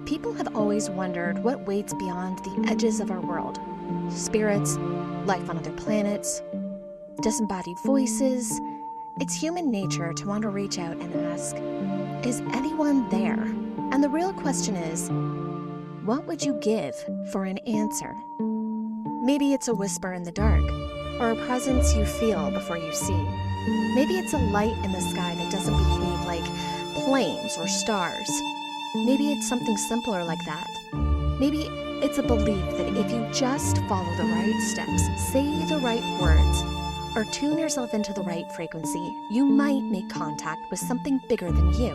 People have always wondered what waits beyond the edges of our world. Spirits, life on other planets, disembodied voices. It's human nature to want to reach out and ask, is anyone there? And the real question is, what would you give for an answer? Maybe it's a whisper in the dark, or a presence you feel before you see. Maybe it's a light in the sky that doesn't behave like planes or stars. Maybe it's something simpler like that. Maybe it's a belief that if you just follow the right steps, say the right words, or tune yourself into the right frequency, you might make contact with something bigger than you.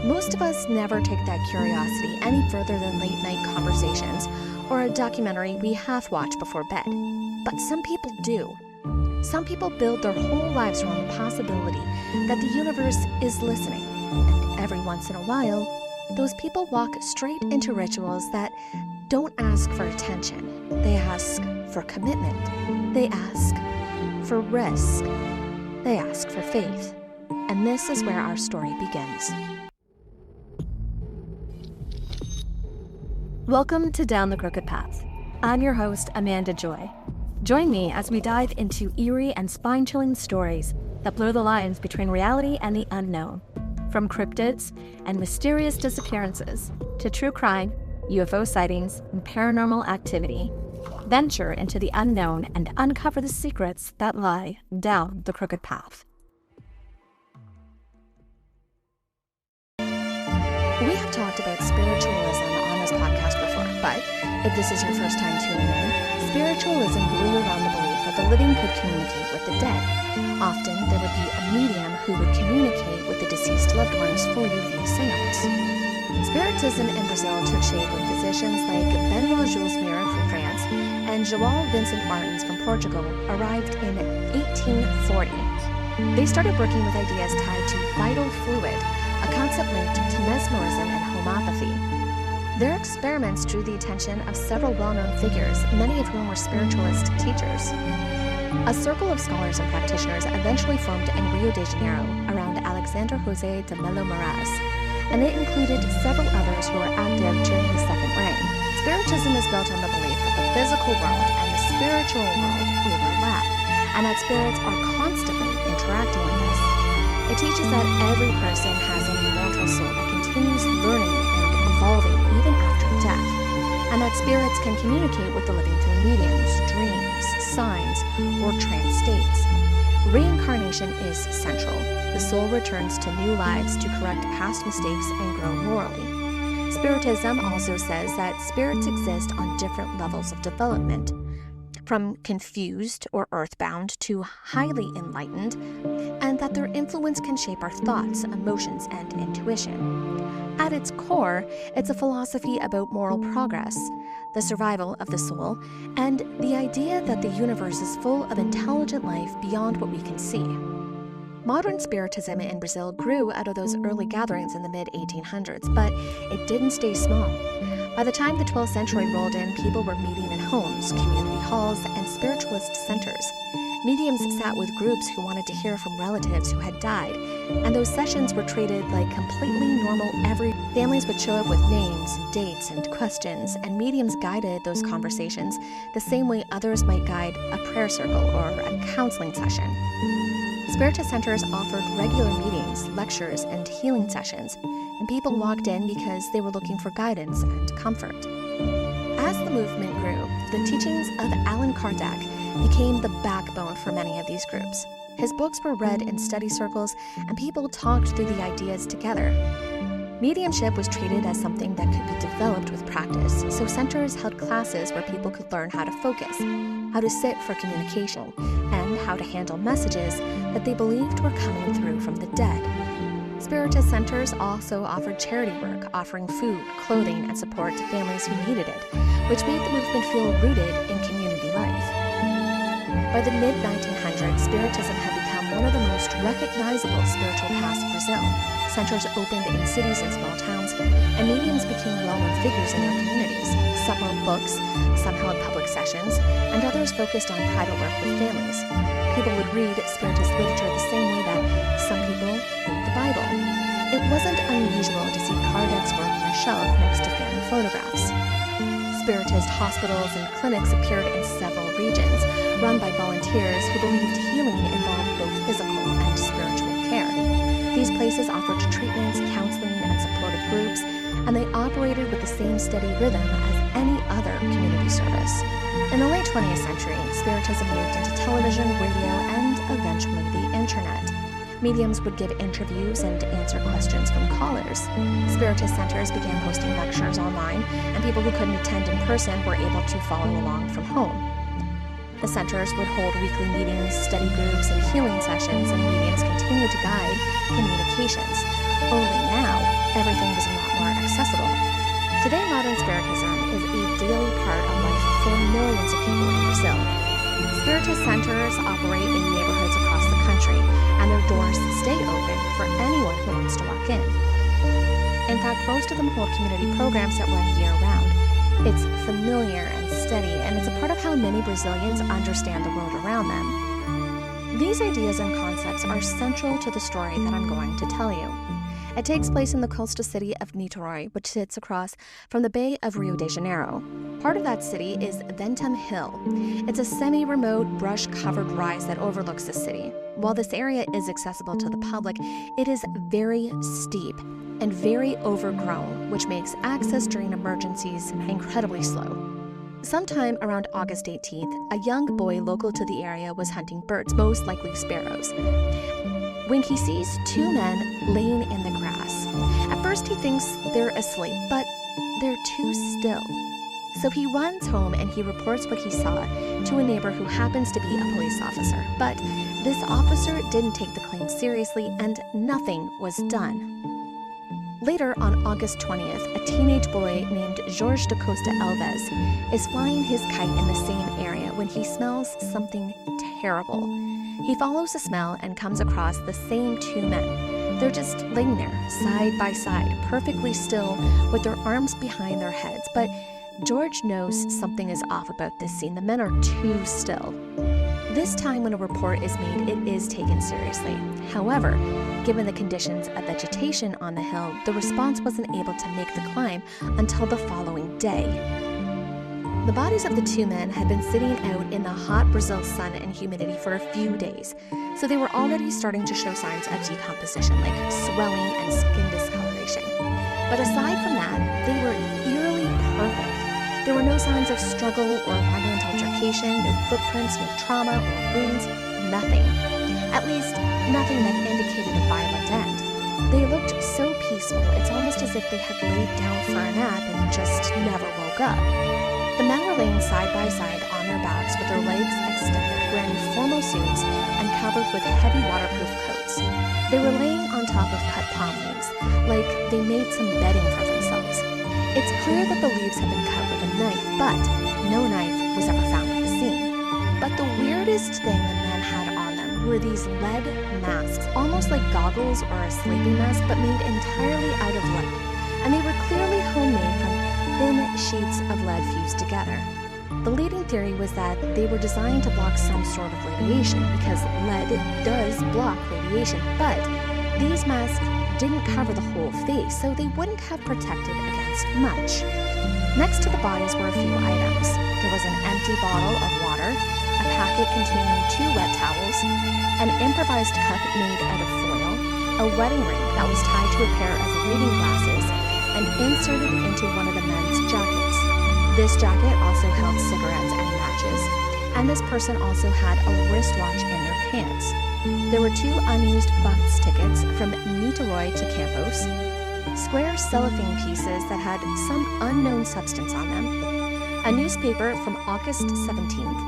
Most of us never take that curiosity any further than late-night conversations or a documentary we half-watch before bed. But some people do. Some people build their whole lives around the possibility that the universe is listening. And every once in a while, those people walk straight into rituals that don't ask for attention. They ask for commitment. They ask for risk. They ask for faith. And this is where our story begins. Welcome to Down the Crooked Path. I'm your host, Amanda Joy. Join me as we dive into eerie and spine-chilling stories that blur the lines between reality and the unknown. From cryptids and mysterious disappearances to true crime, UFO sightings, and paranormal activity. Venture into the unknown and uncover the secrets that lie down the crooked path. We have talked about spiritualism on this podcast before, but if this is your first time tuning in, spiritualism grew around the belief that the living could communicate with the dead. Often, there would be a medium who would communicate with the deceased loved ones for you via seance. Spiritism in Brazil took shape when physicians like Benoit Jules Mira from France and João Vincent Martins from Portugal arrived in 1840. They started working with ideas tied to vital fluid, a concept linked to mesmerism and homeopathy. Their experiments drew the attention of several well-known figures, many of whom were spiritualist teachers. A circle of scholars and practitioners eventually formed in Rio de Janeiro around Alexandre José de Melo Moraes, and it included several others who were active during the Second Reign. Spiritism is built on the belief that the physical world and the spiritual world overlap, and that spirits are constantly interacting with us. It teaches that every person has an immortal soul that continues learning and evolving even after death, and that spirits can communicate with the living through mediums, dreams, signs, or trance states. Reincarnation is central. The soul returns to new lives to correct past mistakes and grow morally. Spiritism also says that spirits exist on different levels of development, from confused or earthbound to highly enlightened, and that their influence can shape our thoughts, emotions, and intuition. At its core, it's a philosophy about moral progress, the survival of the soul, and the idea that the universe is full of intelligent life beyond what we can see. Modern spiritism in Brazil grew out of those early gatherings in the mid-1800s, but it didn't stay small. By the time the 12th century rolled in, people were meeting in homes, community halls, and spiritualist centers. Mediums sat with groups who wanted to hear from relatives who had died, and those sessions were treated like completely normal Families would show up with names, dates, and questions, and mediums guided those conversations the same way others might guide a prayer circle or a counseling session. Spiritist centers offered regular meetings, lectures, and healing sessions, and people walked in because they were looking for guidance and comfort. As the movement grew, the teachings of Allan Kardec became the backbone for many of these groups. His books were read in study circles, and people talked through the ideas together. Mediumship was treated as something that could be developed with practice, so centers held classes where people could learn how to focus, how to sit for communication, and how to handle messages that they believed were coming through from the dead. Spiritist centers also offered charity work, offering food, clothing, and support to families who needed it, which made the movement feel rooted in community life. By the mid-1900s, Spiritism had become one of the most recognizable spiritual paths in Brazil. Centers opened in cities and small towns, and mediums became well-known figures in their communities. Some wrote books, some held public sessions, and others focused on private work with families. People would read Spiritist literature the same way that some people read the Bible. It wasn't unusual to see card decks work on a shelf shelf next to family photographs. Spiritist hospitals and clinics appeared in several regions, run by volunteers who believed healing involved both physical and spiritual care. These places offered treatments, counseling, and supportive groups, and they operated with the same steady rhythm as any other community service. In the late 20th century, Spiritism moved into television, radio, and eventually the internet. Mediums would give interviews and answer questions from callers. Spiritist centers began posting lectures online, and people who couldn't attend in person were able to follow along from home. The centers would hold weekly meetings, study groups, and healing sessions, and mediums continued to guide communications. Only now, everything was a lot more accessible. Today, modern Spiritism is a daily part of life for millions of people in Brazil. Spiritist centers operate in neighborhoods across the country, and their doors stay open for anyone who wants to walk in. In fact, most of them hold community programs that run year-round. It's familiar and steady, and it's a part of how many Brazilians understand the world around them. These ideas and concepts are central to the story that I'm going to tell you. It takes place in the coastal city of Niterói, which sits across from the Bay of Rio de Janeiro. Part of that city is Ventum Hill. It's a semi-remote, brush-covered rise that overlooks the city. While this area is accessible to the public, it is very steep and very overgrown, which makes access during emergencies incredibly slow. Sometime around August 18th, a young boy local to the area was hunting birds, most likely sparrows, when he sees two men laying in the grass. At first he thinks they're asleep, but they're too still. So he runs home and he reports what he saw to a neighbor who happens to be a police officer. But this officer didn't take the claim seriously and nothing was done. Later, on August 20th, a teenage boy named Jorge da Costa Alves is flying his kite in the same area when he smells something terrible. He follows the smell and comes across the same two men. They're just laying there, side by side, perfectly still, with their arms behind their heads. But George knows something is off about this scene. The men are too still. This time when a report is made, it is taken seriously. However, given the conditions of vegetation on the hill, the response wasn't able to make the climb until the following day. The bodies of the two men had been sitting out in the hot Brazil sun and humidity for a few days, so they were already starting to show signs of decomposition, like swelling and skin discoloration. But aside from that, they were eerily perfect. There were no signs of struggle or violent altercation, no footprints, no trauma or wounds, nothing. At least, nothing that indicated a violent end. They looked so peaceful, it's almost as if they had laid down for a nap and just never woke up. The men were laying side by side on their backs with their legs extended, wearing formal suits and covered with heavy waterproof coats. They were laying on top of cut palm leaves, like they made some bedding for themselves. It's clear that the leaves had been cut with a knife, but no knife was ever found at the scene. But the weirdest thing the men had on them were these lead masks, almost like goggles or a sleeping mask, but made entirely out of lead. And they were clearly homemade from thin sheets of lead fused together. The leading theory was that they were designed to block some sort of radiation, because lead does block radiation, but these masks didn't cover the whole face, so they wouldn't have protected against much. Next to the bodies were a few items. There was an empty bottle of water, a packet containing 2 wet towels, an improvised cup made out of foil, a wedding ring that was tied to a pair of reading glasses and inserted into one of the men's jackets. This jacket also held cigarettes and matches, and this person also had a wristwatch in their pants. There were 2 unused bus tickets from Niterói to Campos, square cellophane pieces that had some unknown substance on them, a newspaper from August 17th,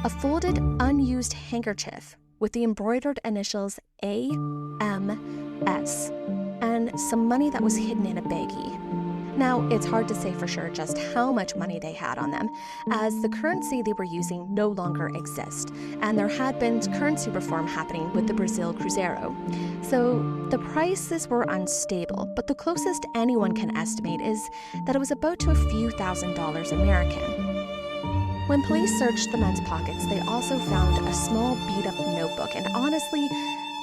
a folded, unused handkerchief with the embroidered initials AMS, and some money that was hidden in a baggie. Now, it's hard to say for sure just how much money they had on them, as the currency they were using no longer exists, and there had been currency reform happening with the Brazil Cruzeiro. So the prices were unstable, but the closest anyone can estimate is that it was about to a few $1,000s American. When police searched the men's pockets, they also found a small beat-up notebook, and honestly,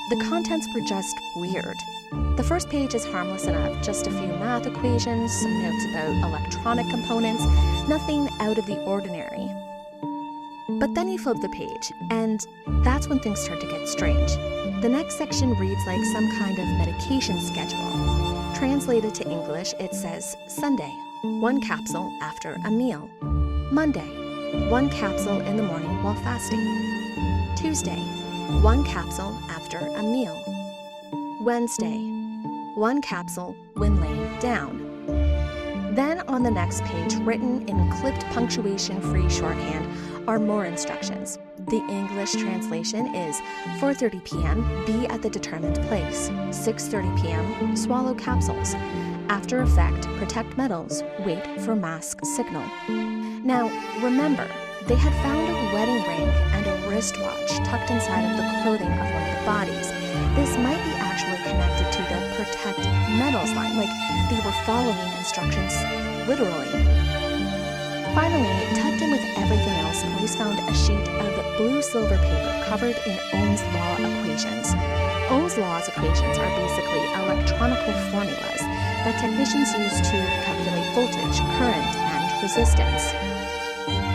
the contents were just weird. The first page is harmless enough, just a few math equations, some notes about electronic components, nothing out of the ordinary. But then you flip the page, and that's when things start to get strange. The next section reads like some kind of medication schedule. Translated to English, it says Sunday, 1 capsule after a meal. Monday, 1 capsule in the morning while fasting. Tuesday, 1 capsule after a meal. Wednesday, 1 capsule when laying down. Then on the next page, written in clipped punctuation-free shorthand, are more instructions. The English translation is 4:30 p.m., be at the determined place. 6:30 p.m., swallow capsules. After effect, protect metals, wait for mask signal. Now, remember, they had found a wedding ring and a wristwatch tucked inside of the clothing of one of the bodies. This might be actually connected to the protect metals line, like they were following instructions literally. Finally, tucked in with everything else, police found a sheet of blue-silver paper covered in Ohm's law equations. Ohm's law's equations are basically electronical formulas that technicians use to calculate voltage, current, and resistance.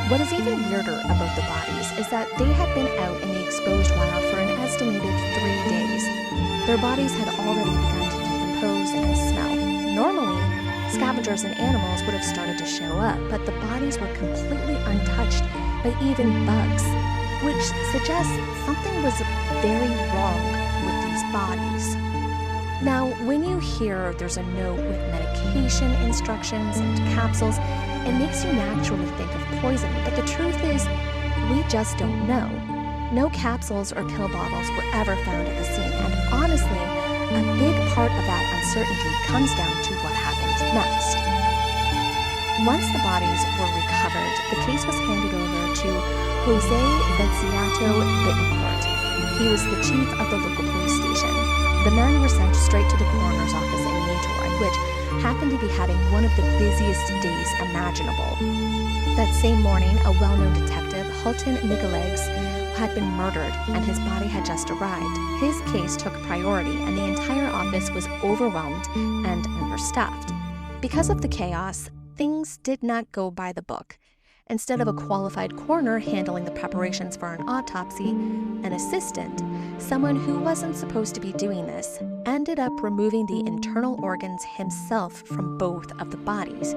What is even weirder about the bodies is that they had been out in the exposed wild for an estimated 3 days. Their bodies had already begun to decompose and smell. Normally, scavengers and animals would have started to show up, but the bodies were completely untouched by even bugs, which suggests something was very wrong with these bodies. Now, when you hear there's a note with medication instructions and capsules, it makes you naturally think of poisoning, but the truth is, we just don't know. No capsules or pill bottles were ever found at the scene, and honestly, a big part of that uncertainty comes down to what happened next. Once the bodies were recovered, the case was handed over to Jose Venciato Bittencourt. He was the chief of the local police station. The men were sent straight to the coroner's office in Niterói, which happened to be having one of the busiest days imaginable. That same morning, a well-known detective, Halton Nicolegs, had been murdered, and his body had just arrived. His case took priority, and the entire office was overwhelmed and understaffed. Because of the chaos, things did not go by the book. Instead of a qualified coroner handling the preparations for an autopsy, an assistant, someone who wasn't supposed to be doing this, ended up removing the internal organs himself from both of the bodies.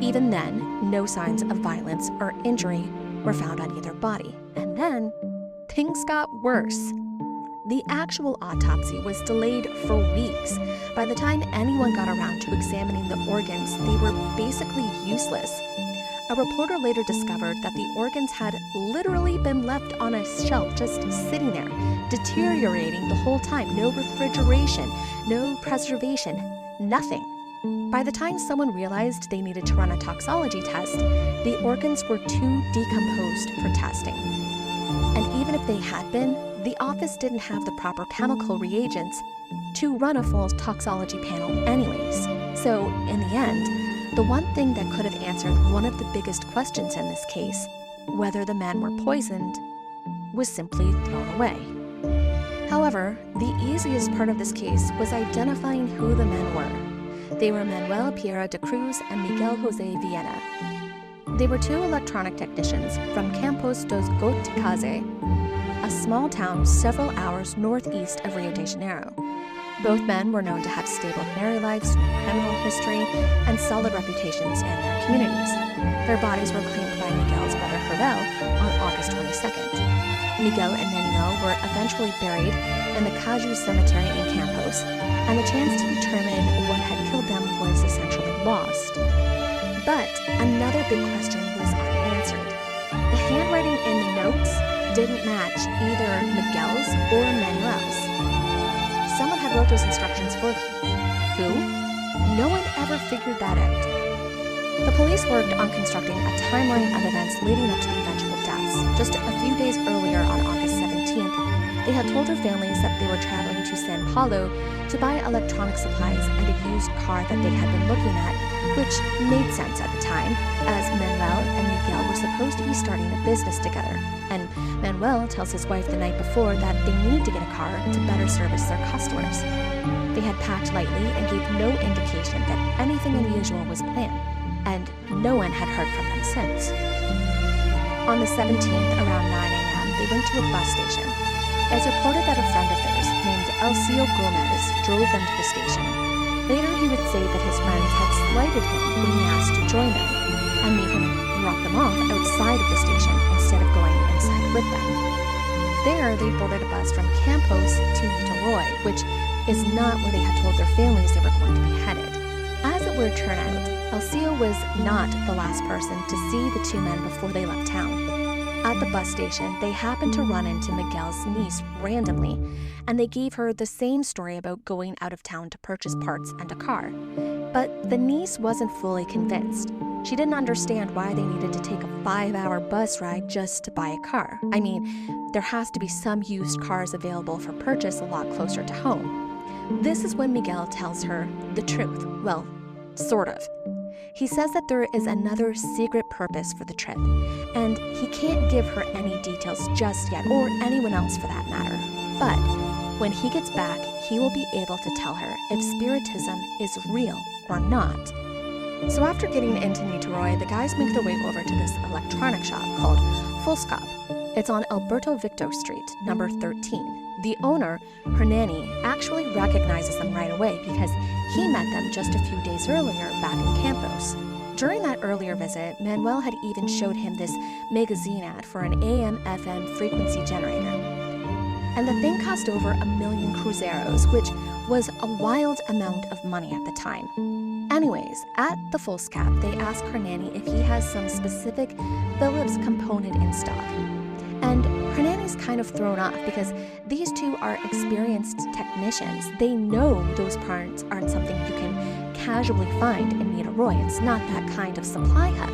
Even then, no signs of violence or injury were found on either body. And then, things got worse. The actual autopsy was delayed for weeks. By the time anyone got around to examining the organs, they were basically useless. A reporter later discovered that the organs had literally been left on a shelf, just sitting there, deteriorating the whole time. No refrigeration, no preservation, nothing. By the time someone realized they needed to run a toxology test, the organs were too decomposed for testing. And even if they had been, the office didn't have the proper chemical reagents to run a full toxology panel anyways. So, in the end, the one thing that could have answered one of the biggest questions in this case, whether the men were poisoned, was simply thrown away. However, the easiest part of this case was identifying who the men were. They were Manuel Piera de Cruz and Miguel Jose Viena. They were 2 electronic technicians from Campos dos Goitacazes, a small town several hours northeast of Rio de Janeiro. Both men were known to have stable married lives, criminal history, and solid reputations in their communities. Their bodies were claimed by Miguel's brother Hervel on August 22nd. Miguel and Manuel were eventually buried in the Caju Cemetery in Campos, and the chance to determine what had killed them was essentially lost. But another big question was unanswered. The handwriting in the notes didn't match either Miguel's or Manuel's. Someone had wrote those instructions for them. Who? No one ever figured that out. The police worked on constructing a timeline of events leading up to the eventual deaths. Just a few days earlier, on August 17th, they had told their families that they were traveling to São Paulo to buy electronic supplies and a used car that they had been looking at, which made sense at the time, as Manuel and Miguel were supposed to be starting a business together, and Manuel tells his wife the night before that they need to get a car to better service their customers. They had packed lightly and gave no indication that anything unusual was planned, and no one had heard from them since. On the 17th, around 9 a.m., they went to a bus station. It's reported that a friend of theirs, named Elcio Gomez, drove them to the station. Later, he would say that his friends had slighted him when he asked to join them, and made him drop them off outside of the station instead of going inside with them. There, they boarded a bus from Campos to Niterói, which is not where they had told their families they were going to be headed. As it would turn out, Elcio was not the last person to see the two men before they left town. At the bus station, they happened to run into Miguel's niece randomly, and they gave her the same story about going out of town to purchase parts and a car. But the niece wasn't fully convinced. She didn't understand why they needed to take a 5-hour bus ride just to buy a car. I mean, there has to be some used cars available for purchase a lot closer to home. This is when Miguel tells her the truth. Well, sort of. He says that there is another secret purpose for the trip, and he can't give her any details just yet, or anyone else for that matter. But when he gets back, he will be able to tell her if spiritism is real or not. So after getting into Niterói, the guys make their way over to this electronic shop called Hillside. It's on Alberto Victor Street, number 13. The owner, Hernani, actually recognizes them right away because he met them just a few days earlier back in Campos. During that earlier visit, Manuel had even showed him this magazine ad for an AM/FM frequency generator. And the thing cost over 1 million cruzeros, which was a wild amount of money at the time. Anyways, at the Hillside, they ask Hernani if he has some specific Philips component in stock. And Hernani's kind of thrown off because these two are experienced technicians. They know those parts aren't something you can casually find in Niterói. It's not that kind of supply hub.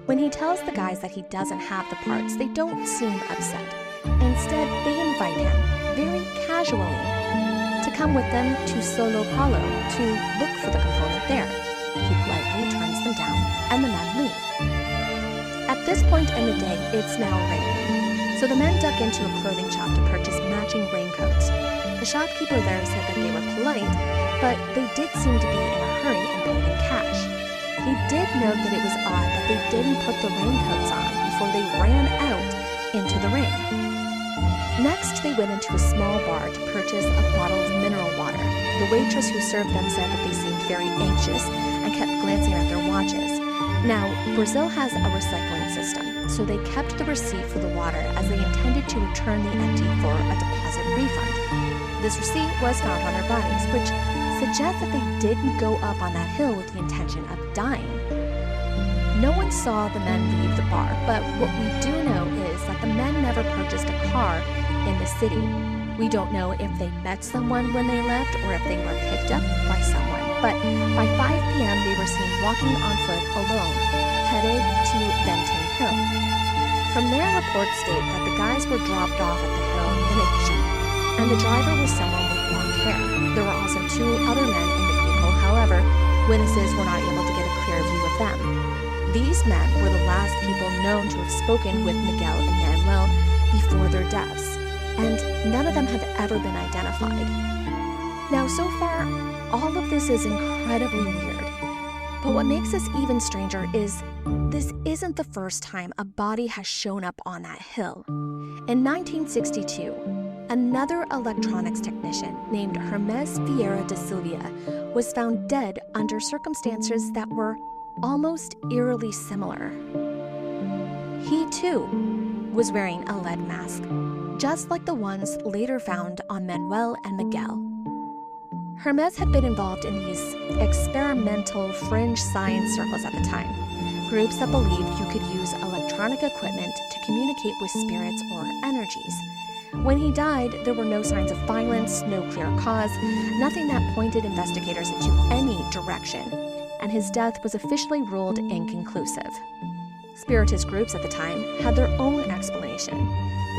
When he tells the guys that he doesn't have the parts, they don't seem upset. Instead, they invite him, very casually, to come with them to Solo Paulo to look for the component there. He politely turns them down, and the men leave. At this point in the day, it's now raining. So the men duck into a clothing shop to purchase matching raincoats. The shopkeeper there said that they were polite, but they did seem to be in a hurry and paid in cash. He did note that it was odd that they didn't put the raincoats on before they ran out into the rain. Next, they went into a small bar to purchase a bottle of mineral water. The waitress who served them said that they seemed very anxious and kept glancing at their watches. Now, Brazil has a recycling system, so they kept the receipt for the water as they intended to return the empty for a deposit refund. This receipt was found on their bodies, which suggests that they didn't go up on that hill with the intention of dying. No one saw the men leave the bar, but what we do know is that the men never purchased a car in the city. We don't know if they met someone when they left or if they were picked up by someone, but by 5 p.m. they were seen walking on foot alone, headed to Ventane Hill. From there, reports state that the guys were dropped off at the hill in a jeep, and the driver was someone with blonde hair. There were also 2 other men in the vehicle, however, witnesses were not able to get a clear view of them. These men were the last people known to have spoken with Miguel and Manuel before their deaths, and none of them have ever been identified. Now, so far, all of this is incredibly weird, but what makes this even stranger is this isn't the first time a body has shown up on that hill. In 1962, another electronics technician named Hermes Vieira da Silva was found dead under circumstances that were almost eerily similar. He, too, was wearing a lead mask, just like the ones later found on Manuel and Miguel. Hermes had been involved in these experimental fringe science circles at the time, groups that believed you could use electronic equipment to communicate with spirits or energies. When he died, there were no signs of violence, no clear cause, nothing that pointed investigators into any direction, and his death was officially ruled inconclusive. Spiritist groups at the time had their own explanation.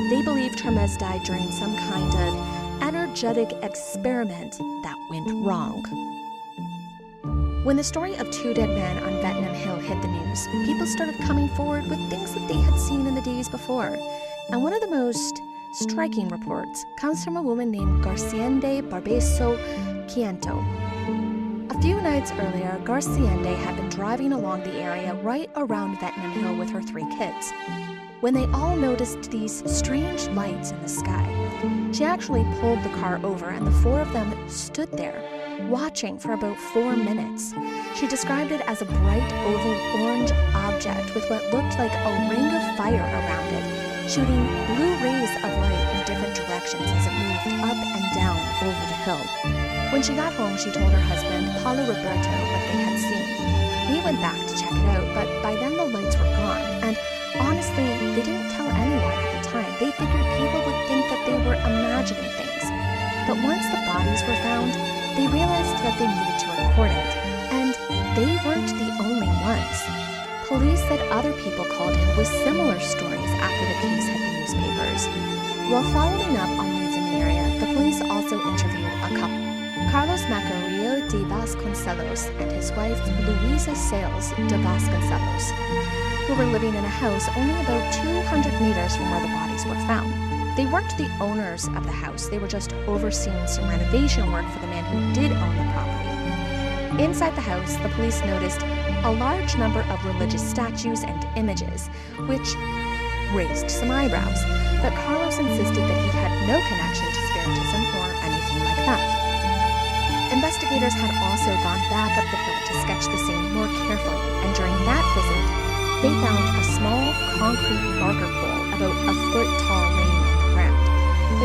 They believed Hermes died during some kind of energetic experiment that went wrong. When the story of 2 dead men on Ventnam Hill hit the news, people started coming forward with things that they had seen in the days before. And one of the most striking reports comes from a woman named Garciende Barbeso Quiento. A few nights earlier, Garciende had been driving along the area right around Vietnam Hill with her 3 kids, when they all noticed these strange lights in the sky. She actually pulled the car over and the 4 of them stood there, watching for about 4 minutes. She described it as a bright oval orange object with what looked like a ring of fire around it, shooting blue rays of light in different directions as it moved up and down over the hill. When she got home, she told her husband, Paulo Roberto, what they had seen. He went back to check it out, but by then the lights were gone, and honestly, they didn't tell anyone at the time. They figured people would think that they were imagining things. But once the bodies were found, they realized that they needed to report it, and they weren't the only ones. Police said other people called in with similar stories after the case hit the newspapers. While following up on leads in the area, the police also interviewed a couple, Carlos Macario de Vasconcelos and his wife Luisa Sales de Vasconcelos, who were living in a house only about 200 meters from where the bodies were found. They weren't the owners of the house, they were just overseeing some renovation work for the man who did own the property. Inside the house, the police noticed a large number of religious statues and images, which raised some eyebrows, but Carlos insisted that he had no connection to Spiritism or anything like that. Investigators had also gone back up the hill to sketch the scene more carefully, and during that visit, they found a small concrete marker pole about a foot tall laying in the ground.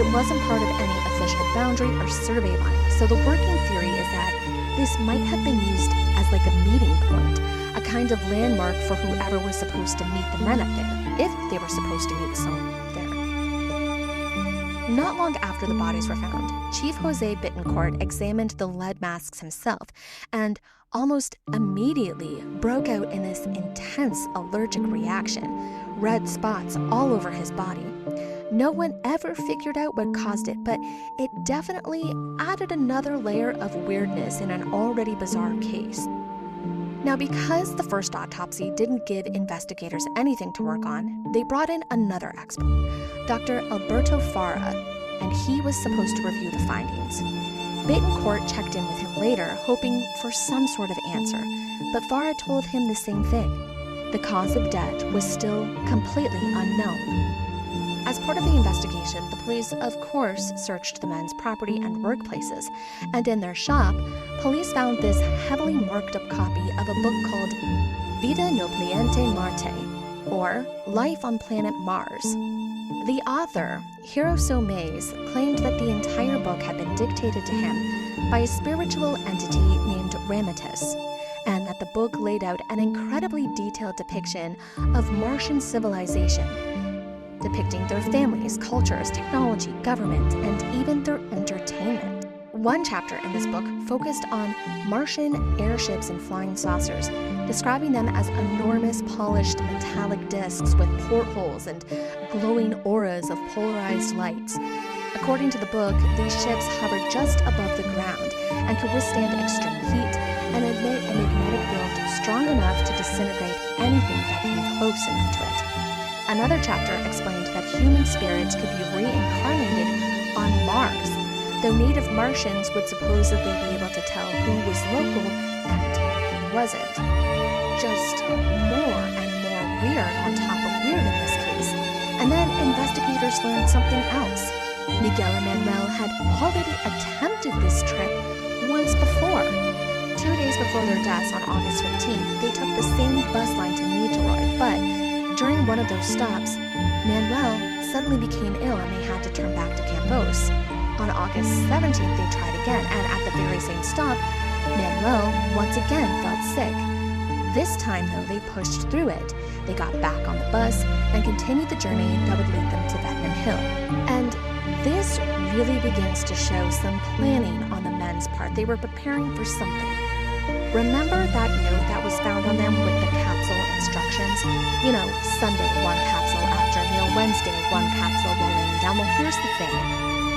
It wasn't part of any official boundary or survey line, so the working theory is that this might have been used as like a meeting point, a kind of landmark for whoever was supposed to meet the men up there, if they were supposed to meet someone there. Not long after the bodies were found, Chief Jose Bittencourt examined the lead masks himself and almost immediately broke out in this intense allergic reaction, red spots all over his body. No one ever figured out what caused it, but it definitely added another layer of weirdness in an already bizarre case. Now, because the first autopsy didn't give investigators anything to work on, they brought in another expert, Dr. Alberto Farah, and he was supposed to review the findings. Bittencourt checked in with him later, hoping for some sort of answer, but Farah told him the same thing. The cause of death was still completely unknown. As part of the investigation, the police, of course, searched the men's property and workplaces, and in their shop, police found this heavily marked up copy of a book called Vida no Planeta Marte, or Life on Planet Mars. The author, Hiroso Mays, claimed that the entire book had been dictated to him by a spiritual entity named Ramatus, and that the book laid out an incredibly detailed depiction of Martian civilization, depicting their families, cultures, technology, government, and even their entertainment. One chapter in this book focused on Martian airships and flying saucers, describing them as enormous polished metallic discs with portholes and glowing auras of polarized lights. According to the book, these ships hovered just above the ground and could withstand extreme heat and emit a magnetic field strong enough to disintegrate anything that came close enough to it. Another chapter explained that human spirits could be reincarnated on Mars, though native Martians would supposedly be able to tell who was local and who wasn't. Just more and more weird on top of weird in this case. And then investigators learned something else. Miguel and Manuel had already attempted this trip once before. 2 days before their deaths on August 15th, they took the same bus line to Niterói, but during one of those stops, Manuel suddenly became ill and they had to turn back to Campos. On August 17th, they tried again, and at the very same stop, Manuel once again felt sick. This time, though, they pushed through it. They got back on the bus and continued the journey that would lead them to Vietnam Hill. And this really begins to show some planning on the men's part. They were preparing for something. Remember that note that was found on them with the capsule instructions? You know, Sunday, 1 capsule after meal, Wednesday, 1 capsule while laying down. Well, here's the thing.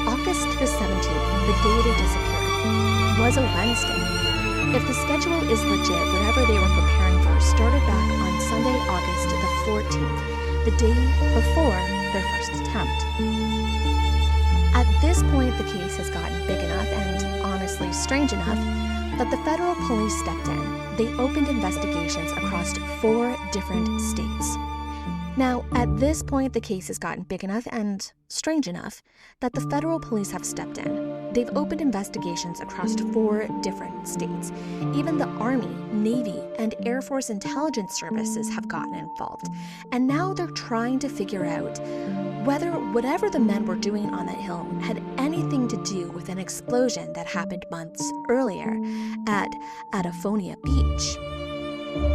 August the 17th, the day they disappeared, was a Wednesday. If the schedule is legit, whatever they were preparing for started back on Sunday, August the 14th, the day before their first attempt. At this point, the case has gotten big enough and honestly strange enough that the federal police stepped in. They opened investigations across 4 different states. Now, at this point, the case has gotten big enough and strange enough that the federal police have stepped in. They've opened investigations across 4 different states. Even the Army, Navy, and Air Force intelligence services have gotten involved. And now they're trying to figure out whether whatever the men were doing on that hill had anything to do with an explosion that happened months earlier at Adafonia Beach.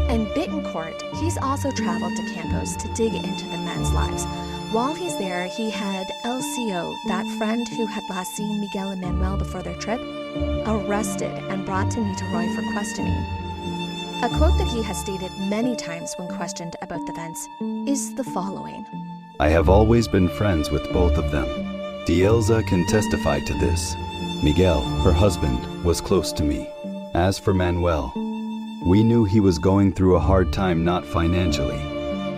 And Bittencourt, he's also traveled to Campos to dig into the men's lives. While he's there, he had LCO, that friend who had last seen Miguel and Manuel before their trip, arrested and brought to Niterói for questioning. A quote that he has stated many times when questioned about the events is the following. I have always been friends with both of them. Dielza can testify to this. Miguel, her husband, was close to me. As for Manuel, we knew he was going through a hard time, not financially,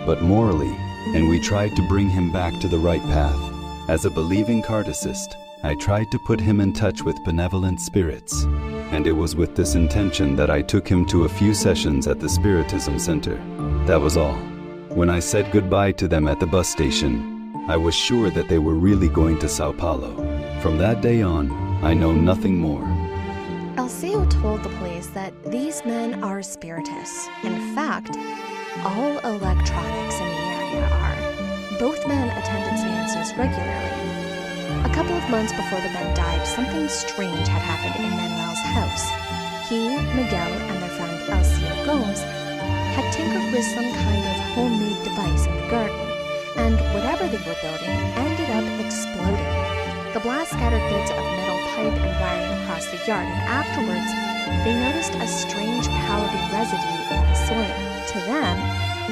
but morally, and we tried to bring him back to the right path. As a believing cartocist, I tried to put him in touch with benevolent spirits, and it was with this intention that I took him to a few sessions at the Spiritism Center. That was all. When I said goodbye to them at the bus station, I was sure that they were really going to Sao Paulo. From that day on, I know nothing more. LCO told the police that these men are spiritists. In fact, all electronics in the area are. Both men attended seances regularly. A couple of months before the men died, something strange had happened in Manuel's house. He, Miguel, and their friend LCO Gomes had tinkered with some kind of homemade device in the garden, and whatever they were building ended up exploding. The blast scattered bits of metal pipe and wiring across the yard, and afterwards, they noticed a strange powdery residue in the soil. To them,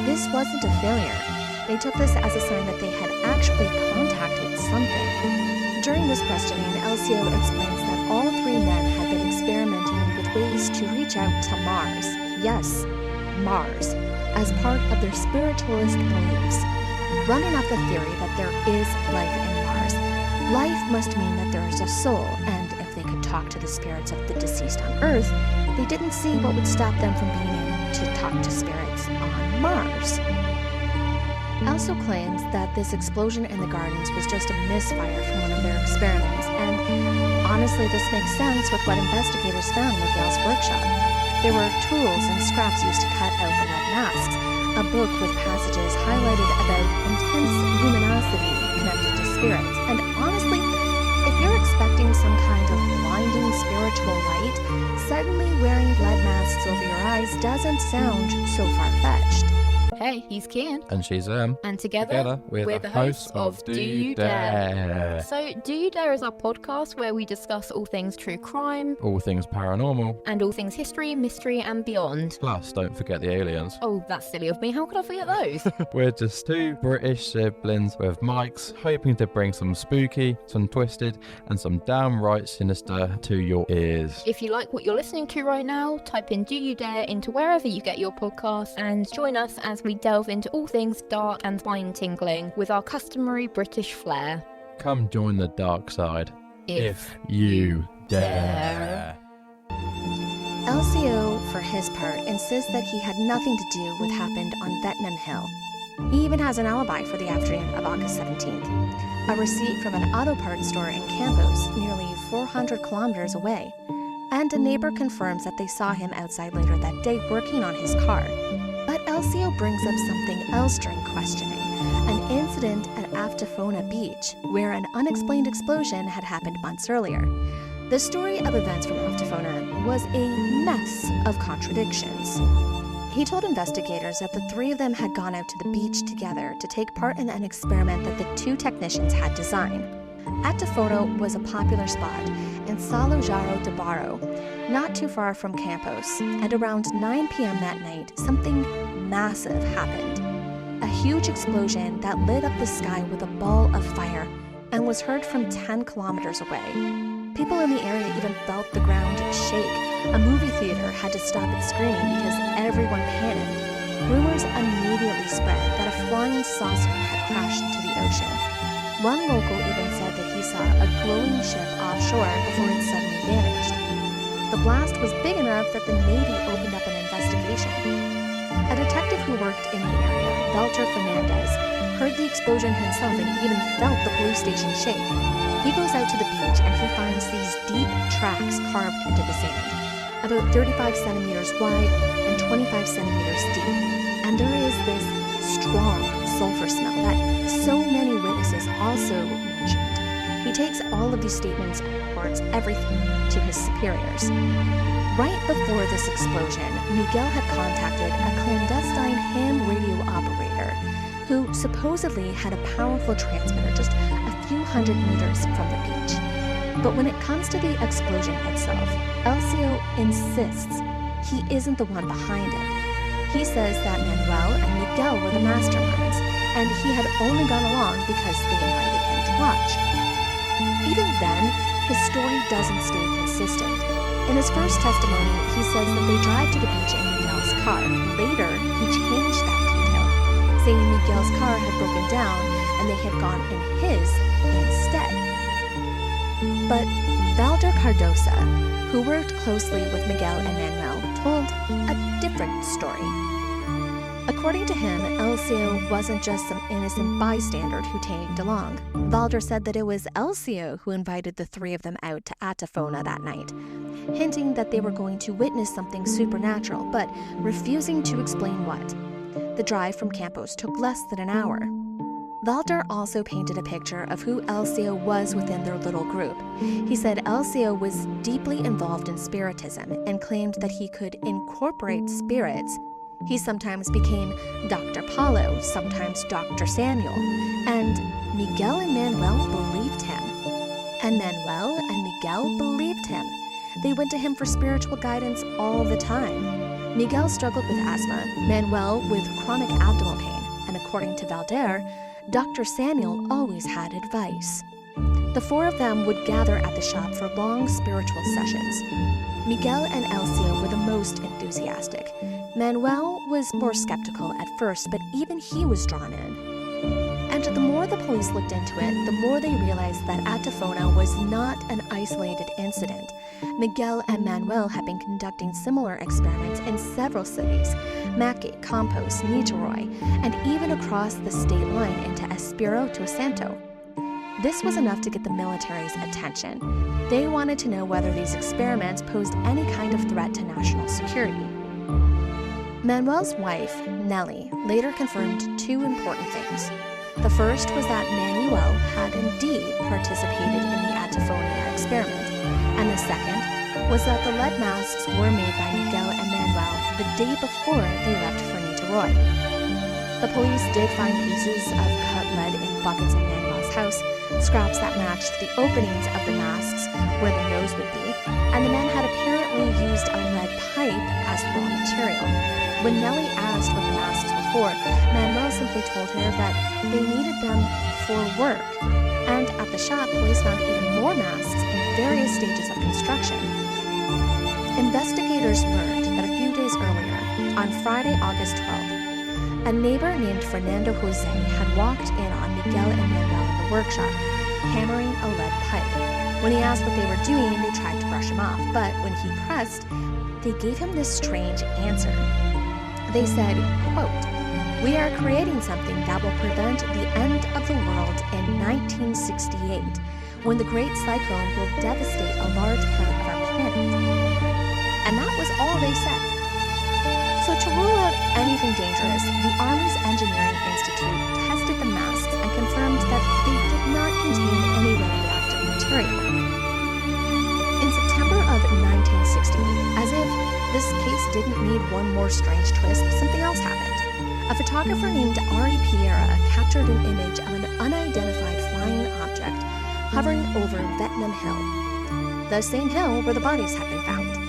this wasn't a failure. They took this as a sign that they had actually contacted something. During this questioning, LCO explains that all 3 men had been experimenting with ways to reach out to Mars. Yes, Mars, as part of their spiritualist beliefs, running off the theory that there is life in Mars. Life must mean that there is a soul, and if they could talk to the spirits of the deceased on Earth, they didn't see what would stop them from being able to talk to spirits on Mars. Also claims that this explosion in the gardens was just a misfire from one of their experiments, and honestly this makes sense with what investigators found in Miguel's workshop. There were tools and scraps used to cut out the lead masks, a book with passages highlighted about intense luminosity connected to spirits, and honestly, if you're expecting some kind of blinding spiritual light, suddenly wearing lead masks over your eyes doesn't sound so far-fetched. Hey, he's Kian. And she's And together we're the hosts of Do You Dare? So, Do You Dare is our podcast where we discuss all things true crime, All things paranormal. and all things history, mystery, and beyond. Plus, don't forget the aliens. Oh, that's silly of me. How could I forget those? We're just 2 British siblings with mics, hoping to bring some spooky, some twisted, and some downright sinister to your ears. If you like what you're listening to right now, type in Do You Dare into wherever you get your podcasts and join us as we delve into all things dark and spine-tingling with our customary British flair. Come join the dark side. If you dare. LCO, for his part, insists that he had nothing to do with what happened on Vietnam Hill. He even has an alibi for the afternoon of August 17th. A receipt from an auto parts store in Campos, nearly 400 kilometers away. And a neighbor confirms that they saw him outside later that day working on his car. But LCO brings up something else during questioning, an incident at Adafonia Beach, where an unexplained explosion had happened months earlier. The story of events from Adafonia was a mess of contradictions. He told investigators that the 3 of them had gone out to the beach together to take part in an experiment that the 2 technicians had designed. Adafonia was a popular spot in Salo Jaro de Barro, not too far from Campos, and around 9 p.m. that night, something massive happened. A huge explosion that lit up the sky with a ball of fire and was heard from 10 kilometers away. People in the area even felt the ground shake. A movie theater had to stop its screening because everyone panicked. Rumors immediately spread that a flying saucer had crashed into the ocean. One local even said that he saw a glowing ship offshore before it suddenly vanished. The blast was big enough that the Navy opened up an investigation. A detective who worked in the area, Walter Fernandez, heard the explosion himself and even felt the police station shake. He goes out to the beach and he finds these deep tracks carved into the sand, about 35 centimeters wide and 25 centimeters deep. And there is this strong sulfur smell that so many witnesses also mentioned. He takes all of these statements and reports everything to his superiors. Right before this explosion, Miguel had contacted a clandestine ham radio operator who supposedly had a powerful transmitter just a few hundred meters from the beach. But when it comes to the explosion itself, Elcio insists he isn't the one behind it. He says that Manuel and Miguel were the masterminds, and he had only gone along because they invited him to watch. Even then, his story doesn't stay consistent. In his first testimony, he says that they drive to the beach in Miguel's car. Later, he changed that detail, saying Miguel's car had broken down and they had gone in his instead. But Valder Cardosa, who worked closely with Miguel and Manuel, told a different story. According to him, Elcio wasn't just some innocent bystander who tagged along. Valder said that it was Elcio who invited the three of them out to Atafona that night, hinting that they were going to witness something supernatural, but refusing to explain what. The drive from Campos took less than an hour. Valder also painted a picture of who Elcio was within their little group. He said Elcio was deeply involved in spiritism and claimed that he could incorporate spirits. He sometimes became Dr. Paulo, sometimes Dr. Samuel, and Miguel and Manuel believed him. And Manuel and Miguel believed him. They went to him for spiritual guidance all the time. Miguel struggled with asthma, Manuel with chronic abdominal pain, and according to Valder, Dr. Samuel always had advice. The four of them would gather at the shop for long spiritual sessions. Miguel and Elcio were the most enthusiastic. Manuel was more skeptical at first, but even he was drawn in. And the more the police looked into it, the more they realized that Atafona was not an isolated incident. Miguel and Manuel had been conducting similar experiments in several cities, Mackay, Campos, Niterói, and even across the state line into Espírito Santo. This was enough to get the military's attention. They wanted to know whether these experiments posed any kind of threat to national security. Manuel's wife, Nellie, later confirmed two important things. The first was that Manuel had indeed participated in the Atafona experiment, and the second was that the lead masks were made by Miguel and Manuel the day before they left for Niterói. The police did find pieces of cut lead in buckets in Manuel's house, scraps that matched the openings of the masks where the nose would be, and the men had apparently used a lead pipe as raw material. When Nellie asked what the masks were for, Manuel simply told her that they needed them for work. And at the shop, police found even more masks in various stages of construction. Investigators learned that a few days earlier, on Friday, August 12th, a neighbor named Fernando Jose had walked in on Miguel and Manuel in the workshop, hammering a lead pipe. When he asked what they were doing, they tried to brush him off, but when he pressed, they gave him this strange answer. They said, quote, "We are creating something that will prevent the end of the world in 1968, when the Great Cyclone will devastate a large part of our planet." And that was all they said. So to rule out anything dangerous, the Army's Engineering Institute tested the masks and confirmed that they did not contain any radioactive material. In September of 1968, as if this case didn't need one more strange twist, something else happened. A photographer named Ari Piera captured an image of an unidentified flying object hovering over Vietnam Hill, the same hill where the bodies had been found.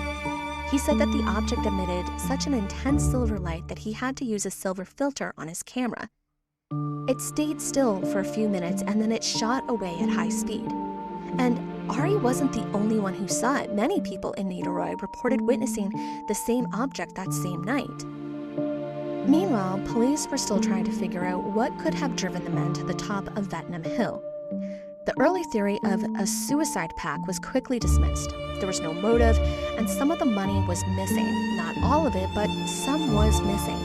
He said that the object emitted such an intense silver light that he had to use a silver filter on his camera. It stayed still for a few minutes and then it shot away at high speed. And Ari wasn't the only one who saw it. Many people in Niterói reported witnessing the same object that same night. Meanwhile, police were still trying to figure out what could have driven the men to the top of Vetnam Hill. The early theory of a suicide pact was quickly dismissed. There was no motive, and some of the money was missing. Not all of it, but some was missing.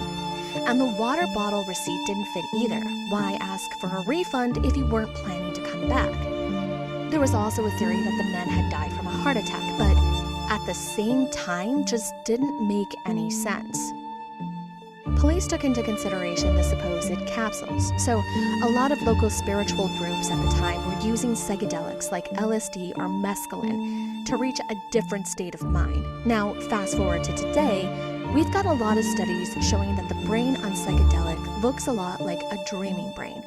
And the water bottle receipt didn't fit either. Why ask for a refund if you weren't planning to come back? There was also a theory that the men had died from a heart attack, but at the same time just didn't make any sense. Police took into consideration the supposed capsules, so a lot of local spiritual groups at the time were using psychedelics like LSD or mescaline to reach a different state of mind. Now, fast forward to today, we've got a lot of studies showing that the brain on psychedelic looks a lot like a dreaming brain.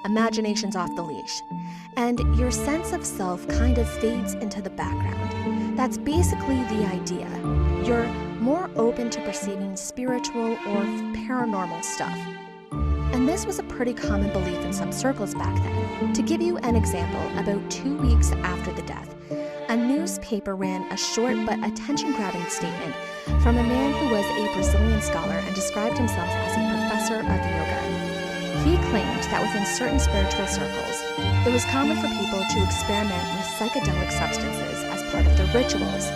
Imagination's off the leash, and your sense of self kind of fades into the background. That's basically the idea. You're more open to perceiving spiritual or paranormal stuff. And this was a pretty common belief in some circles back then. To give you an example, about 2 weeks after the death, a newspaper ran a short but attention-grabbing statement from a man who was a Brazilian scholar and described himself as a professor of yoga. He claimed that within certain spiritual circles, it was common for people to experiment with psychedelic substances as part of their rituals.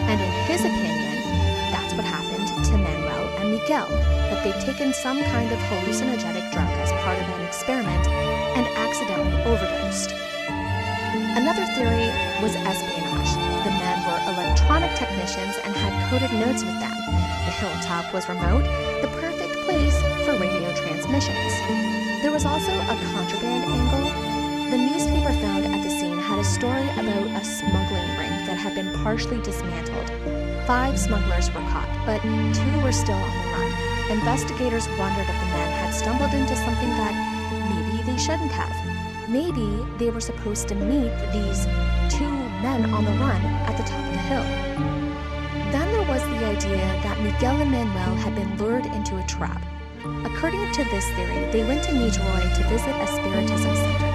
And in his opinion, that's what happened to Manuel and Miguel, that they'd taken some kind of hallucinogenic drug as part of an experiment and accidentally overdosed. Another theory was espionage. The men were electronic technicians and had coded notes with them. The hilltop was remote, the perfect place for radio transmissions. There was also a contraband angle. The newspaper found at the scene had a story about a smuggling ring that had been partially dismantled. 5 smugglers were caught, but 2 were still on the run. Investigators wondered if the men had stumbled into something that maybe they shouldn't have. Maybe they were supposed to meet these 2 men on the run at the top of the hill. Then there was the idea that Miguel and Manuel had been lured into a trap. According to this theory, they went to Niterói to visit a spiritism center.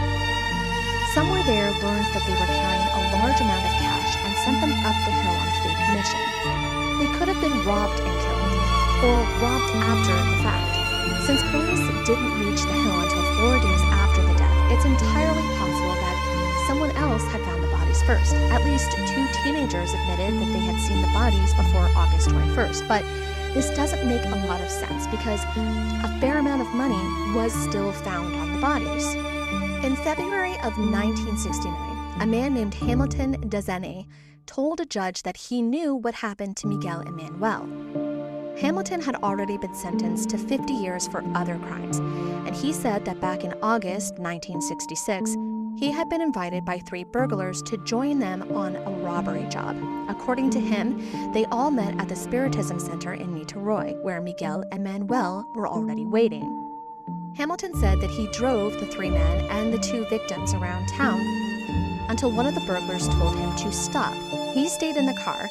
Somewhere there learned that they were carrying a large amount of cash and sent them up the hill on a fake mission. They could have been robbed and killed, or robbed after the fact. Since police didn't reach the hill until 4 days after the death, it's entirely possible that someone else had found the bodies first. At least 2 teenagers admitted that they had seen the bodies before August 21st, but this doesn't make a lot of sense because a fair amount of money was still found on the bodies. In February of 1969, a man named Hamilton Dezene told a judge that he knew what happened to Miguel and Manuel. Hamilton had already been sentenced to 50 years for other crimes, and he said that back in August 1966, he had been invited by 3 burglars to join them on a robbery job. According to him, they all met at the Spiritism Center in Niterói, where Miguel and Manuel were already waiting. Hamilton said that he drove the 3 men and the 2 victims around town until one of the burglars told him to stop. He stayed in the car,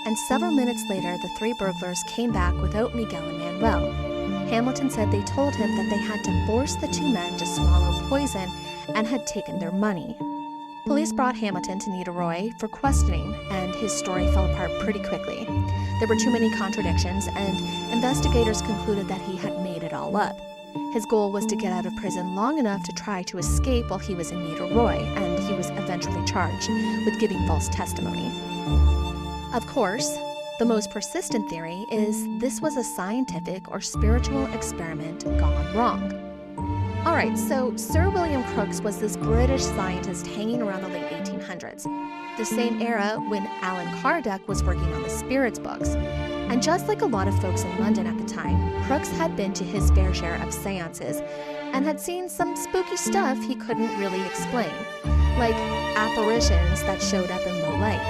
and several minutes later, the 3 burglars came back without Miguel and Manuel. Hamilton said they told him that they had to force the 2 men to swallow poison and had taken their money. Police brought Hamilton to Niterói for questioning, and his story fell apart pretty quickly. There were too many contradictions, and investigators concluded that he had made it all up. His goal was to get out of prison long enough to try to escape while he was in Niterói, and he was eventually charged with giving false testimony. Of course, the most persistent theory is this was a scientific or spiritual experiment gone wrong. Alright, so Sir William Crookes was this British scientist hanging around the late 1800s, the same era when Alan Kardec was working on the spirits books. And just like a lot of folks in London at the time, Crookes had been to his fair share of seances and had seen some spooky stuff he couldn't really explain, like apparitions that showed up in low light.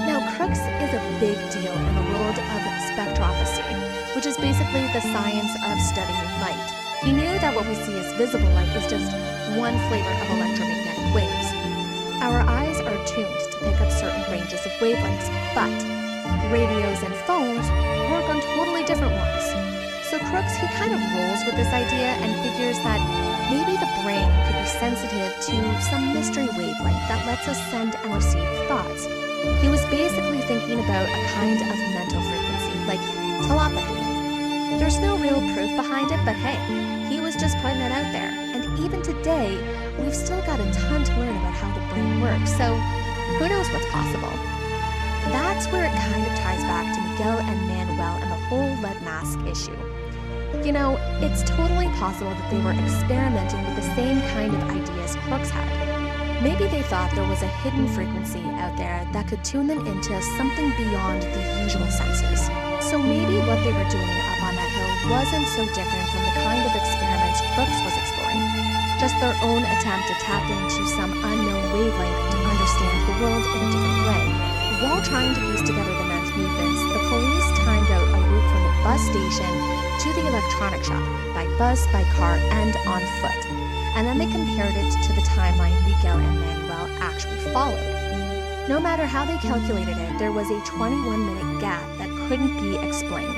Now, Crookes is a big deal in the world of spectrophagy, which is basically the science of studying light. He knew that what we see as visible light is just one flavor of electromagnetic waves. Our eyes are tuned to pick up certain ranges of wavelengths, but radios and phones work on totally different ones. So Crookes, he kind of rolls with this idea and figures that maybe the brain could be sensitive to some mystery wavelength that lets us send and receive thoughts. He was basically thinking about a kind of mental frequency, like telepathy. There's no real proof behind it, but hey, he was just putting it out there. And even today, we've still got a ton to learn about how the brain works, so who knows what's possible? That's where it kind of ties back to Miguel and Manuel and the whole lead mask issue. You know, it's totally possible that they were experimenting with the same kind of ideas crooks had. Maybe they thought there was a hidden frequency out there that could tune them into something beyond the usual senses. So maybe what they were doing up on that hill wasn't so different from the kind of experiments Crooks was exploring. Just their own attempt to tap into some unknown wavelength to understand the world in a different way. While trying to piece together the men's movements, the police timed out a route from the bus station to the electronic shop, by bus, by car, and on foot. And then they compared it to the timeline Miguel and Manuel actually followed. No matter how they calculated it, there was a 21-minute gap that couldn't be explained.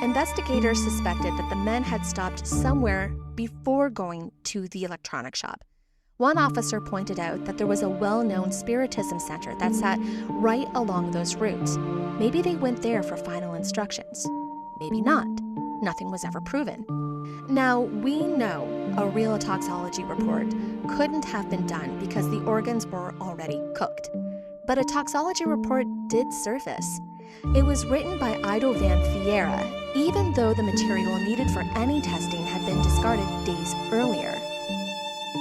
Investigators suspected that the men had stopped somewhere before going to the electronic shop. One officer pointed out that there was a well-known spiritism center that sat right along those routes. Maybe they went there for final instructions. Maybe not. Nothing was ever proven. Now, we know a real toxology report couldn't have been done because the organs were already cooked. But a toxology report did surface. It was written by Ido van Vieira, even though the material needed for any testing had been discarded days earlier.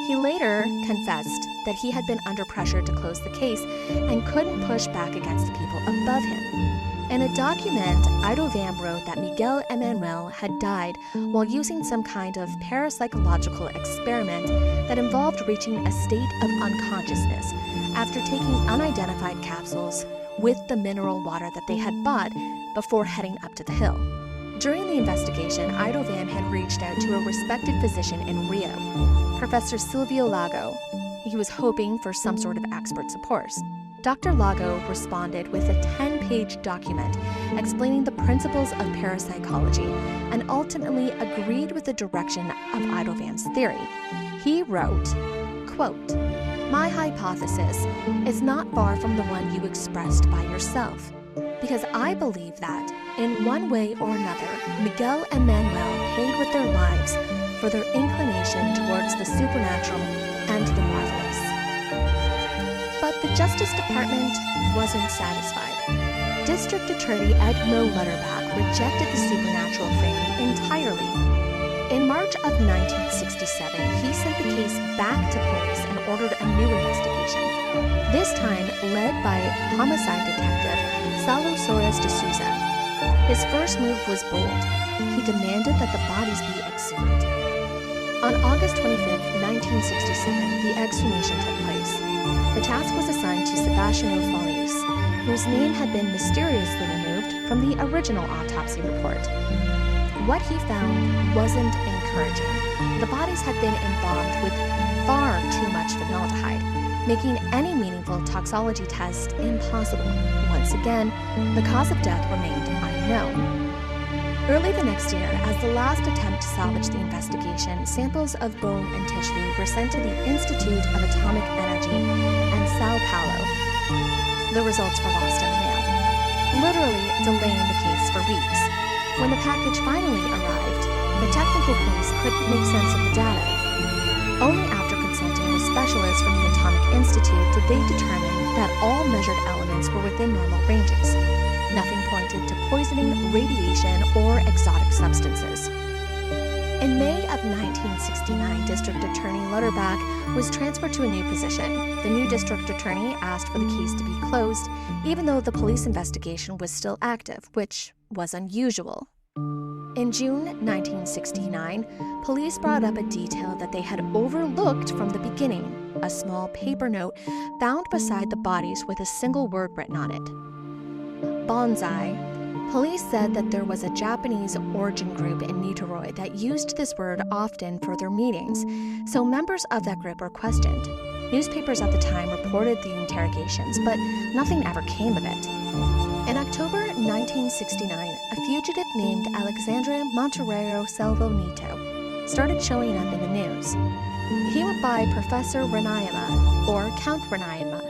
He later confessed that he had been under pressure to close the case and couldn't push back against the people above him. In a document, Ido van wrote that Miguel and Manuel had died while using some kind of parapsychological experiment that involved reaching a state of unconsciousness after taking unidentified capsules with the mineral water that they had bought before heading up to the hill. During the investigation, Ido van had reached out to a respected physician in Rio, Professor Silvio Lago. He was hoping for some sort of expert support. Dr. Lago responded with a 10-page document explaining the principles of parapsychology and ultimately agreed with the direction of Ido van's theory. He wrote, quote, "My hypothesis is not far from the one you expressed by yourself, because I believe that, in one way or another, Miguel and Manuel paid with their lives for their inclination towards the supernatural and the marvelous." But the Justice Department wasn't satisfied. District Attorney Edmo Lutterbach rejected the supernatural framing entirely. In March of 1967, he sent the case back to police and ordered a new investigation, this time led by homicide detective Saulo Soares de Souza. His first move was bold. He demanded that the bodies be exhumed. On August 25, 1967, the exhumation took place. The task was assigned to Sebastiano Feliz, whose name had been mysteriously removed from the original autopsy report. What he found wasn't encouraging. The bodies had been embalmed with far too much formaldehyde, making any meaningful toxology test impossible. Once again, the cause of death remained unknown. Early the next year, as the last attempt to salvage the investigation, samples of bone and tissue were sent to the Institute of Atomic Energy in Sao Paulo. The results were lost in the mail, literally delaying the case for weeks. When the package finally arrived, the technical police couldn't make sense of the data. Only after consulting with specialists from the Atomic Institute did they determine that all measured elements were within normal ranges. Nothing pointed to poisoning, radiation, or exotic substances. In May of 1969, District Attorney Lutterbach was transferred to a new position. The new district attorney asked for the case to be closed, even though the police investigation was still active, which was unusual. In June 1969, police brought up a detail that they had overlooked from the beginning, a small paper note found beside the bodies with a single word written on it. Bonsai. Police said that there was a Japanese origin group in Niterói that used this word often for their meetings, so members of that group were questioned. Newspapers at the time reported the interrogations, but nothing ever came of it. In October 1969, a fugitive named Alexandre Monteiro Selvo Neto started showing up in the news. He went by Professor Renayama, or Count Renayama,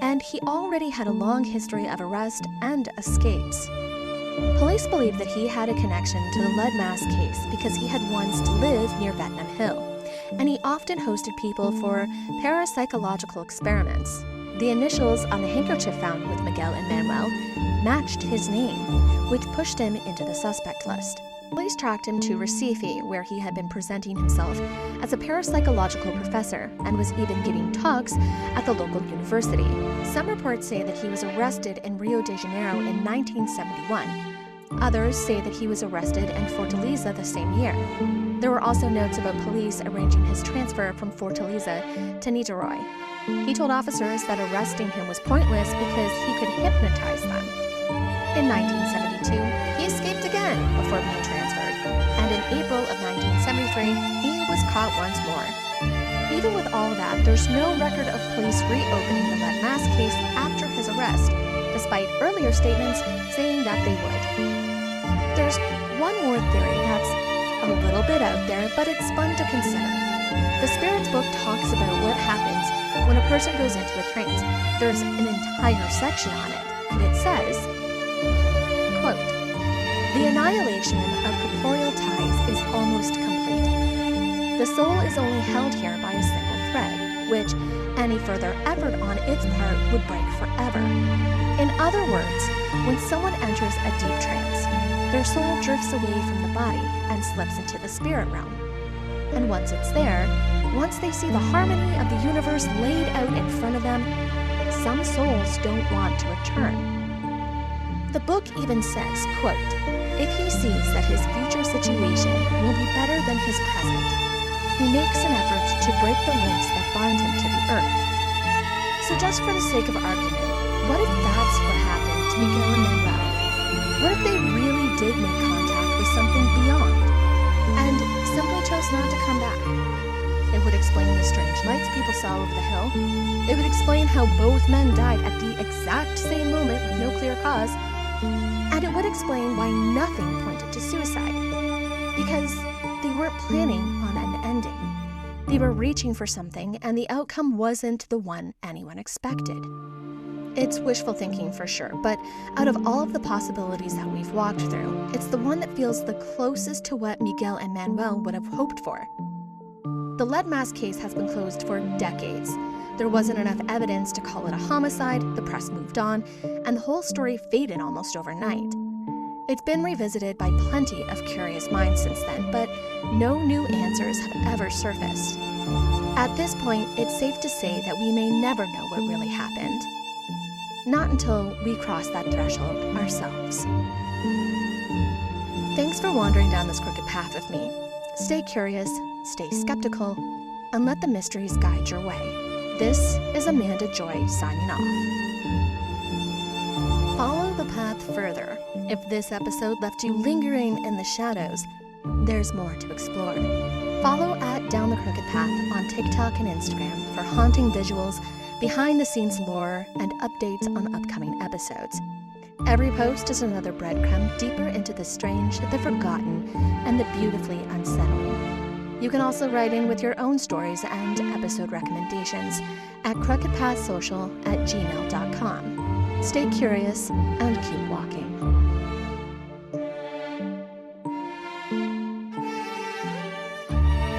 and he already had a long history of arrest and escapes. Police believe that he had a connection to the lead mask case because he had once lived near Bethnam Hill, and he often hosted people for parapsychological experiments. The initials on the handkerchief found with Miguel and Manuel matched his name, which pushed him into the suspect list. Police tracked him to Recife, where he had been presenting himself as a parapsychological professor and was even giving talks at the local university. Some reports say that he was arrested in Rio de Janeiro in 1971. Others say that he was arrested in Fortaleza the same year. There were also notes about police arranging his transfer from Fortaleza to Niterói. He told officers that arresting him was pointless because he could hypnotize them. In 1972, he escaped again before being transferred, and in April of 1973, he was caught once more. Even with all that, there's no record of police reopening the lead mask case after his arrest, despite earlier statements saying that they would. There's one more theory that's a little bit out there, but it's fun to consider. The Spirits book talks about what happens when a person goes into a trance. There's an entire section on it, and it says, quote, "The annihilation of corporeal ties is almost complete. The soul is only held here by a single thread, which any further effort on its part would break forever. In other words, when someone enters a deep trance, their soul drifts away from the body and slips into the spirit realm. And once it's there, once they see the harmony of the universe laid out in front of them, some souls don't want to return." The book even says, quote, "If he sees that his future situation will be better than his present, he makes an effort to break the links that bind him to the earth." So just for the sake of argument, what if that's what happened to Miguel and Manuel? What if they really did make contact with something beyond and simply chose not to come back? It would explain the strange lights people saw over the hill. It would explain how both men died at the exact same moment with no clear cause. And it would explain why nothing pointed to suicide. Because they weren't planning on an ending. They were reaching for something, and the outcome wasn't the one anyone expected. It's wishful thinking for sure, but out of all of the possibilities that we've walked through, it's the one that feels the closest to what Miguel and Manuel would have hoped for. The lead mask case has been closed for decades. There wasn't enough evidence to call it a homicide, the press moved on, and the whole story faded almost overnight. It's been revisited by plenty of curious minds since then, but no new answers have ever surfaced. At this point, it's safe to say that we may never know what really happened. Not until we cross that threshold ourselves. Thanks for wandering down this crooked path with me. Stay curious, stay skeptical, and let the mysteries guide your way. This is Amanda Joy signing off. Follow the path further. If this episode left you lingering in the shadows, there's more to explore. Follow at Down the Crooked Path on TikTok and Instagram for haunting visuals, behind-the-scenes lore, and updates on upcoming episodes. Every post is another breadcrumb deeper into the strange, the forgotten, and the beautifully unsettling. You can also write in with your own stories and episode recommendations at crookedpathsocial@gmail.com. Stay curious and keep walking.